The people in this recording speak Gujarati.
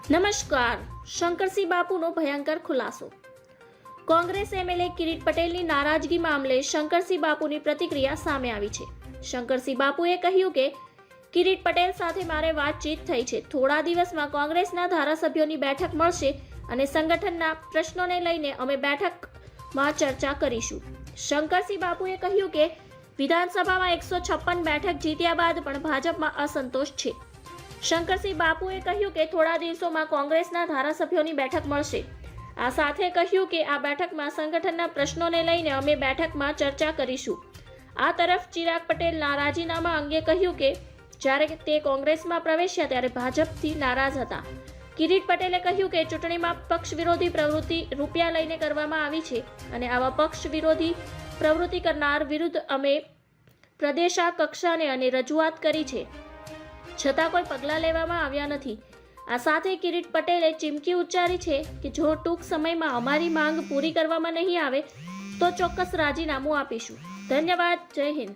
નમસ્કાર. શંકરસિંહ બાપુનો ભયંકર ખુલાસો. કોંગ્રેસ એમએલએ કિરીટ પટેલની નારાજગી મામલે શંકરસિંહ બાપુની પ્રતિક્રિયા સામે આવી છે. શંકરસિંહ બાપુએ કહ્યું કે કિરીટ પટેલ સાથે મારે વાતચીત થઈ છે. થોડા દિવસમાં કોંગ્રેસના ધારાસભ્યોની બેઠક મળશે અને સંગઠનના પ્રશ્નોને લઈને અમે બેઠકમાં ચર્ચા કરીશું. શંકરસિંહ બાપુએ કહ્યું કે વિધાનસભામાં 156 બેઠક જીત્યા બાદ પણ ભાજપમાં અસંતોષ છે. શંકરસિંહ બાપુએ કહ્યું કે થોડા દિવસોમાં કોંગ્રેસના ધારાસભ્યોની બેઠક મળશે. આ સાથે કહ્યું કે આ બેઠકમાં સંગઠનના પ્રશ્નોને લઈને અમે બેઠકમાં ચર્ચા કરીશું. આ તરફ ચિરાગ પટેલના રાજીનામા અંગે કહ્યું કે જ્યારે તે કોંગ્રેસમાં પ્રવેશ્યા ત્યારે ભાજપથી નારાજ હતા. કિરીટ પટેલે કહ્યું કે ચૂંટણીમાં પક્ષ વિરોધી પ્રવૃત્તિ રૂપિયા લઈને કરવામાં આવી છે અને આવા પક્ષ વિરોધી પ્રવૃત્તિ કરનાર વિરુદ્ધ અમે પ્રદેશા કક્ષાને અને રજૂઆત કરી છે, છતાં કોઈ પગલાં લેવામાં આવ્યા નથી. આ સાથે કિરીટ પટેલે ચીમકી ઉચ્ચારી છે કે જો ટૂંક સમયમાં અમારી માંગ પૂરી કરવામાં નહીં આવે તો ચોક્કસ રાજીનામું આપીશું. ધન્યવાદ. જય હિન્દ.